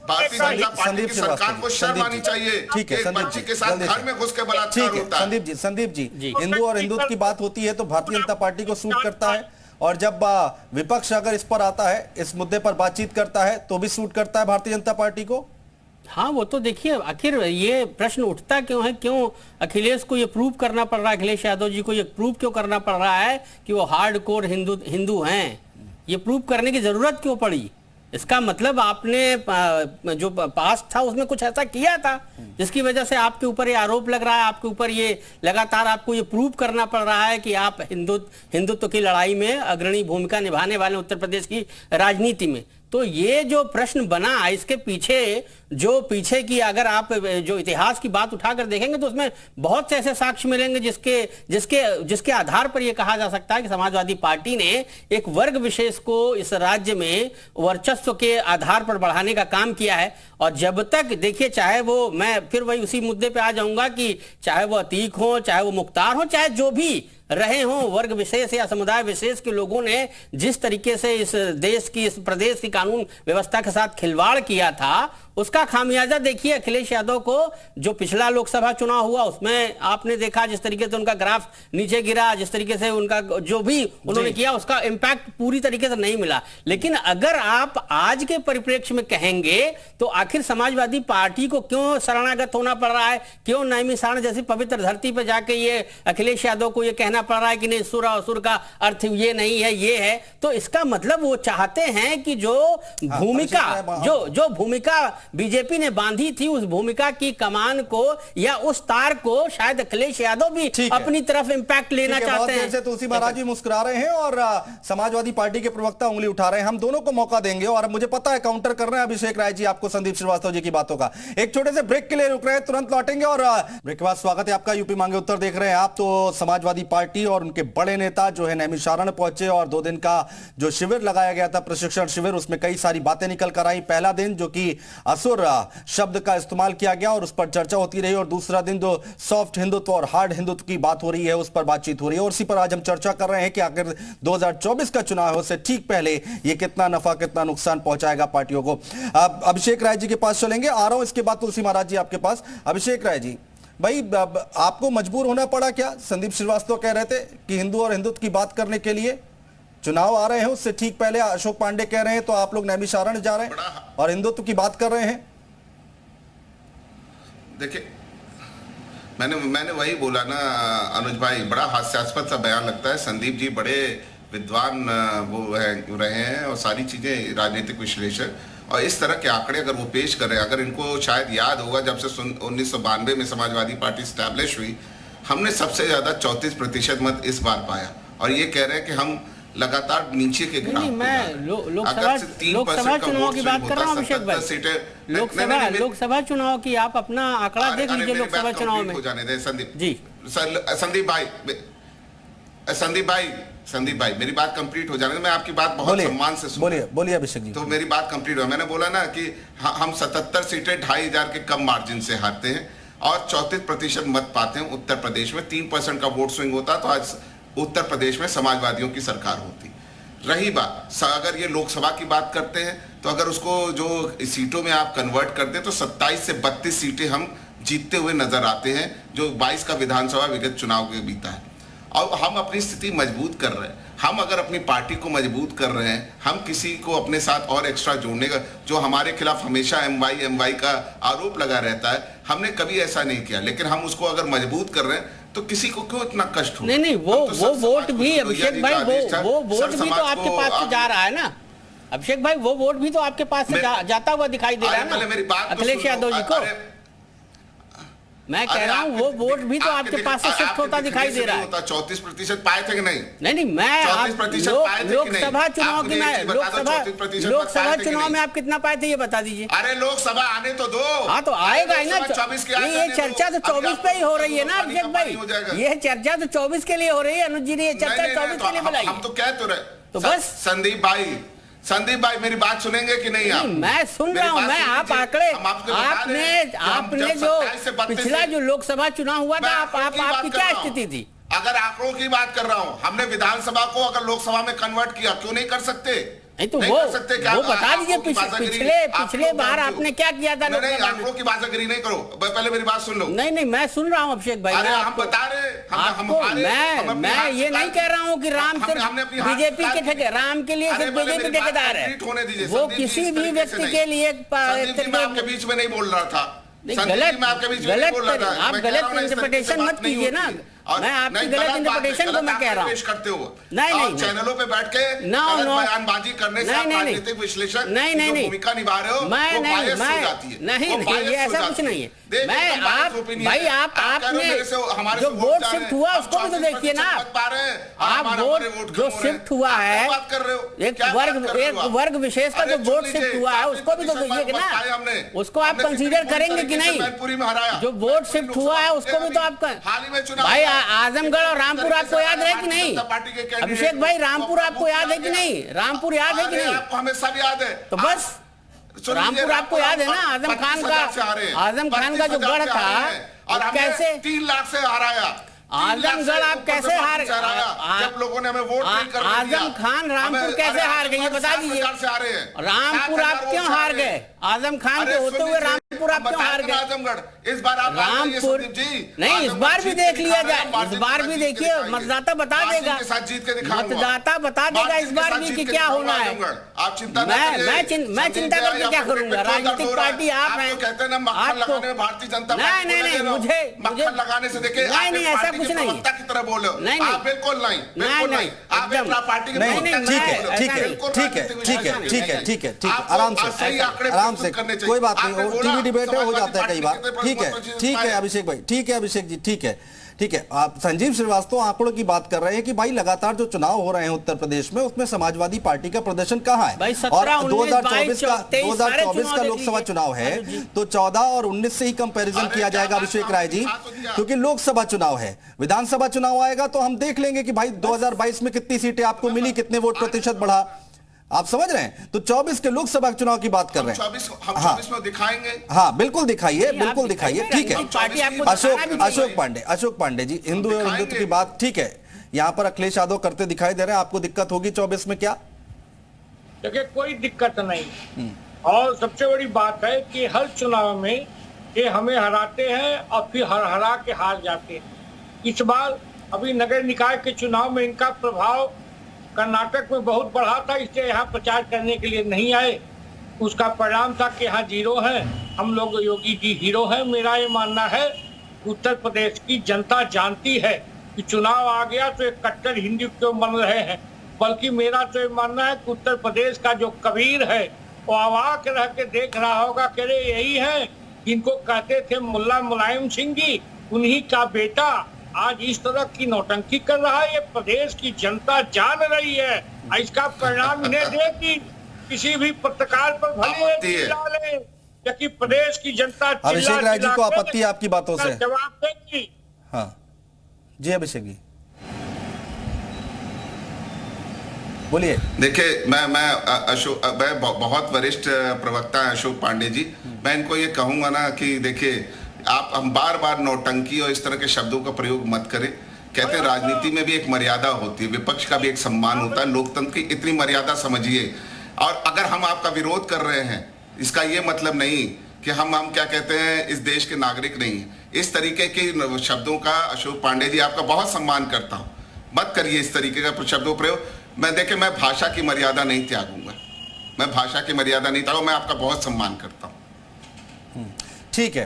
Bharatiya Janata party की सरकार को शर्म आनी चाहिए। ठीक है, एक बच्ची के साथ घर में घुस के बलात्कार होता है। संदीप जी, हिंदू और हिंदुत्व की बात होती है तो भारतीय जनता पार्टी को सूट करता है, और जब विपक्ष अगर इस पर आता है, इस मुद्दे पर बातचीत करता है, तो भी सूट करता है भारतीय जनता पार्टी को। हाँ, वो तो देखिए, आखिर ये प्रश्न उठता क्यों है, क्यों अखिलेश को ये प्रूव करना पड़ रहा है, अखिलेश यादव जी को ये प्रूव क्यों करना पड़ रहा है कि वो हार्डकोर हिंदू हैं? ये प्रूव करने की जरूरत क्यों पड़ी? इसका मतलब आपने जो पास्ट था उसमें कुछ ऐसा किया था जिसकी वजह से आपके ऊपर ये आरोप लग रहा है, आपके ऊपर ये लगातार आपको ये प्रूव करना पड़ रहा है कि आप हिंदुत्व की लड़ाई में अग्रणी भूमिका निभाने वाले उत्तर प्रदेश की राजनीति में। तो ये जो प्रश्न बना, इसके पीछे की अगर आप जो इतिहास की बात उठाकर देखेंगे तो उसमें बहुत से ऐसे साक्ष्य मिलेंगे जिसके आधार पर यह कहा जा सकता है कि समाजवादी पार्टी ने एक वर्ग विशेष को इस राज्य में वर्चस्व के आधार पर बढ़ाने का काम किया है। और जब तक देखिए, चाहे वो, मैं फिर वही उसी मुद्दे पे आ जाऊंगा कि चाहे वो अतीक हो, चाहे वो मुख्तार हो, चाहे जो भी रहे हों, वर्ग विशेष या समुदाय विशेष के लोगों ने जिस तरीके से इस देश की, इस प्रदेश की कानून व्यवस्था के साथ खिलवाड़ किया था, उसका खामियाजा देखिए अखिलेश यादव को। जो पिछला लोकसभा चुनाव हुआ उसमें आपने देखा जिस तरीके से उनका ग्राफ नीचे गिरा, जिस तरीके से उनका जो भी उन्होंने किया उसका इम्पैक्ट पूरी तरीके से नहीं मिला। लेकिन अगर आप आज के परिप्रेक्ष्य में कहेंगे तो आखिर समाजवादी पार्टी को क्यों शरणागत होना पड़ रहा है, क्यों नैमिषारण्य जैसी पवित्र धरती पर जाके ये अखिलेश यादव को ये कहना पड़ रहा है कि नहीं, सुर और असुर का अर्थ ये नहीं है, ये है। तो इसका मतलब वो चाहते हैं कि जो भूमिका बीजेपी ने बांधी थी, उस भूमिका की कमान को या उस तार को शायद अखिलेश यादव भी अपनी तरफ इंपैक्ट लेना चाहते हैं। तुलसी महाराज भी मुस्कुरा रहे हैं और समाजवादी पार्टी के प्रवक्ता उंगली उठा रहे हैं। हम दोनों को मौका देंगे और मुझे पता है काउंटर कर रहे हैं अभिषेक राय जी आपको संदीप श्रीवास्तव जी की बातों का। एक छोटे से ब्रेक के लिए रुक रहे हैं, तुरंत लौटेंगे। और ब्रेक के बाद स्वागत है आपका, यूपी मांगे उत्तर देख रहे हैं आप। तो समाजवादी पार्टी और उनके बड़े नेता जो है नैमिषारण्य पहुंचे और 2 दिन का जो शिविर लगाया गया था, प्रशिक्षण शिविर, उसमें कई सारी बातें निकल कर आई। पहला दिन जो कि असुर शब्द का इस्तेमाल किया गया और उस पर चर्चा होती रही, और दूसरा दिन जो सॉफ्ट हिंदुत्व और हार्ड हिंदुत्व की बात हो रही है उस पर बातचीत हो रही है। और इसी पर आज हम चर्चा कर रहे हैं कि आखिर 2024 का चुनाव उससे ठीक पहले ये कितना नफा कितना नुकसान पहुंचाएगा पार्टियों को। अभिषेक राय जी के पास चलेंगे, आ रहा हूं इसके बाद तुलसी महाराज जी आपके पास। अभिषेक राय जी, भाई आपको मजबूर होना पड़ा क्या? संदीप श्रीवास्तव कह रहे थे कि हिंदू और हिंदुत्व की बात करने के लिए चुनाव आ रहे हैं, उससे ठीक पहले अशोक पांडे कह रहे हैं, तो आप लोग नैमिषारण्य जा रहे हैं और हिंदुत्व की बात कर रहे हैं। देखिए, मैंने वही बोला ना अनुज भाई, बड़ा हास्यास्पद सा बयान लगता है। संदीप जी बड़े विद्वान वो रहे हैं और सारी चीजें राजनीतिक विश्लेषक, और इस तरह के आंकड़े अगर वो पेश कर रहे हैं, अगर इनको शायद याद होगा जब से 1992 में समाजवादी पार्टी स्टैब्लिश हुई, हमने सबसे ज्यादा 34% मत इस बार पाया, और ये कह रहे हैं कि हम लगातार नीचे के ग्राफ। मैं लोकसभा चुनाव की बात कर रहा हूँ अभिषेक भाई, लोकसभा चुनाव की आप अपना आंकड़ा देख लीजिए। लोकसभा चुनाव में हो जाने दे संदीप जी, संदीप भाई मेरी बात कंप्लीट हो जाने दे। मैं आपकी बात बहुत सम्मान से सुन। बोलिए अभिषेक जी। तो मेरी बात कंप्लीट हो, मैंने बोला ना कि हम 77 सीटें 2500 के कम मार्जिन से हारते हैं और 34% मत पाते हैं उत्तर प्रदेश में। 3% का वोट स्विंग होता तो आज उत्तर प्रदेश में समाजवादियों की सरकार होती। रही बात, अगर ये लोकसभा की बात करते हैं तो अगर उसको जो सीटों में आप कन्वर्ट कर दें तो 27 से 32 सीटें हम जीतते हुए नजर आते हैं, जो 22 का विधानसभा विगत चुनाव के बीता है। और हम अपनी स्थिति मजबूत कर रहे हैं। हम अगर अपनी पार्टी को मजबूत कर रहे हैं, हम किसी को अपने साथ और एक्स्ट्रा जोड़ने का, जो हमारे खिलाफ हमेशा एमवाई का आरोप लगा रहता है, हमने कभी ऐसा नहीं किया, लेकिन हम उसको अगर मजबूत कर रहे हैं तो किसी को क्यों इतना कष्ट हो? नहीं, वो वोट भी अभिषेक भाई, वो वोट भी तो आपके पास से जा रहा है ना अभिषेक भाई, वो वोट भी तो आपके पास से जाता हुआ दिखाई दे रहा है ना अखिलेश यादव जी को। मैं कह रहा हूँ वो वोट भी तो आपके पास से शिफ्ट होता दिखाई दे रहा है। 34% पाए थे कि नहीं? नहीं, मैं लोकसभा चुनाव की, मैं लोकसभा चुनाव में आप कितना पाए थे ये बता दीजिए। अरे लोकसभा आने तो दो। हाँ तो आएगा ही ना। ये चर्चा तो 24 पे ही हो रही है ना अभिषेक भाई, ये चर्चा तो 24 के लिए हो रही है। अनुज जी ने ये चर्चा 24 के लिए बुलाई। हम तो कह तो रहे, तो बस संदीप भाई मेरी बात सुनेंगे कि नहीं आप? मैं सुन रहा हूँ। मैं आप आंकड़े, आपने जो पिछला जो लोकसभा चुनाव हुआ था, आपकी क्या स्थिति थी? अगर आंकड़ों की बात कर रहा हूँ, हमने विधानसभा को अगर लोकसभा में कन्वर्ट किया, क्यों नहीं कर सकते? नहीं तो नहीं वो कर सकते क्या? वो बता दीजिए आंकड़ों की बाजागिरी, पिछले आंकड़ों बार की- आपने क्या किया था नहीं लोकसभा में? आंकड़ों की बाजागिरी नहीं करो, पहले मेरी बात सुन लो। नहीं मैं सुन रहा हूँ अभिषेक भाई। अरे मैं हम आपको बता रहे मैं ये नहीं कह रहा हूँ कि राम सिर्फ बीजेपी के ठेके, राम के लिए सिर्फ बीजेपी ठेकेदार है। होने दीजिए, वो किसी भी व्यक्ति के लिए मैं आपके बीच में नहीं बोल रहा था, गलत आप गलत इंटरप्रिटेशन मत कीजिए ना। मैं आपकी गलत इंटरप्रिटेशन को मैं कह रहा हूँ करते हो। नहीं चैनलों पे बैठ के बयानबाजी करने से राजनीतिक विश्लेषण भूमिका निभा रहे हो, नहीं ये ऐसा कुछ नहीं है। मैं भाई आपने जो वोट शिफ्ट हुआ उसको भी तो देखिए ना। आप वोट जो शिफ्ट हुआ है, एक वर्ग विशेष का जो वोट शिफ्ट हुआ है उसको भी तो देखिए ना। उसको आप कंसीडर करेंगे कि नहीं? जो वोट शिफ्ट हुआ है उसको भी तो आपका भाई आजमगढ़ और रामपुर आपको याद है कि नहीं? अभिषेक भाई रामपुर आपको याद है कि नहीं? रामपुर याद है कि नहीं? आपको हमें सब याद है। तो बस रामपुर आपको याद है ना? आजम खान का जो गढ़ था और कैसे 3 लाख से हराया। आजमगढ़ आप कैसे हार गए? जब लोगों ने हमें वोट नहीं करने दिया। आजम खान रामपुर कैसे हार गए ये बता दीजिए। रामपुर आप क्यों हार गए? आजम खान के होते हुए रामपुर आप क्यों हार गए? आजमगढ़ इस बार आप रामपुर नहीं, इस बार भी देख लिया जाए। इस बार भी देखिए, मतदाता बता देगा, मतदाता बता देगा इस बार भी कि क्या होना है। आप चिंता मैं चिंता करके क्या करूंगा? राजनीतिक पार्टी आप हैं, कहते हैं ना मक्खन लगाने में भारतीय जनता पार्टी नहीं मुझे मक्खन लगाने से देखिए नहीं ऐसा कुछ नहीं है। की तरह बोल रहे हो। नहीं बिल्कुल नहीं आप अपना पार्टी ठीक है आराम से कोई बात नहीं, टीवी डिबेट हो जाता है कई बार। ठीक है अभिषेक भाई, ठीक है अभिषेक जी, ठीक है। आप संजीव श्रीवास्तव आंकड़ों की बात कर रहे हैं कि भाई लगातार जो चुनाव हो रहे हैं उत्तर प्रदेश में उसमें समाजवादी पार्टी का प्रदर्शन कहाँ है? और 2024 का लोकसभा चुनाव है तो 14 और 19 से ही कंपैरिजन किया जाएगा अभिषेक राय जी, क्योंकि लोकसभा चुनाव है। विधानसभा चुनाव आएगा तो हम देख लेंगे कि भाई 2022 में कितनी सीटें आपको मिली, कितने वोट प्रतिशत बढ़ा। आप समझ रहे हैं? तो 24 के लोकसभा चुनाव की बात कर रहे हैं। 24 में दिखाएंगे। हाँ बिल्कुल दिखाइए, बिल्कुल दिखाइए। ठीक है अशोक पांडे जी, हिंदू और हिंदुत्व की बात ठीक है। यहाँ पर अखिलेश यादव करते दिखाई दे रहे हैं, आपको दिक्कत होगी 24 में क्या? देखिए कोई दिक्कत नहीं, और सबसे बड़ी बात है कि हर चुनाव में ये हमें हराते हैं और फिर हरा के हार जाते हैं। इस बार अभी नगर निकाय के चुनाव में इनका प्रभाव कर्नाटक में बहुत बढ़ा था, इसलिए यहाँ प्रचार करने के लिए नहीं आए। उसका परिणाम था कि यहाँ जीरो है, हम लोग योगी जी हीरो हैं। मेरा ये मानना है उत्तर प्रदेश की जनता जानती है कि चुनाव आ गया तो एक कट्टर हिंदू क्यों बन रहे हैं, बल्कि मेरा तो ये मानना है कि उत्तर प्रदेश का जो कबीर है वो अवाक रह के देख रहा होगा कि अरे यही है जिनको कहते थे मुल्ला मुलायम सिंह जी, उन्हीं का बेटा आज इस तरह की नौटंकी कर रहा है। ये प्रदेश की जनता जान रही है, इसका परिणाम इन्हें दे कि किसी भी पत्रकार पर भले चिल्ला ले, जबकि प्रदेश की जनता अभिषेक राय जी को आपत्ति है आपकी बातों से? जवाब देगी। हाँ जी अभिषेक जी बोलिए। देखिए मैं बहुत वरिष्ठ प्रवक्ता है अशोक पांडे जी, मैं इनको ये कहूंगा ना कि देखिए हम बार बार नौटंकी और इस तरह के शब्दों का प्रयोग मत करें। कहते हैं राजनीति में भी एक मर्यादा होती है, विपक्ष का भी एक सम्मान होता है, लोकतंत्र की इतनी मर्यादा समझिए। और अगर हम आपका विरोध कर रहे हैं इसका ये मतलब नहीं कि हम क्या कहते हैं इस देश के नागरिक नहीं हैं। इस तरीके के शब्दों का अशोक पांडे जी आपका बहुत सम्मान करता हूँ, मत करिए इस तरीके का शब्दों प्रयोग। मैं भाषा की मर्यादा नहीं त्यागूंगा, मैं आपका बहुत सम्मान करता हूँ। ठीक है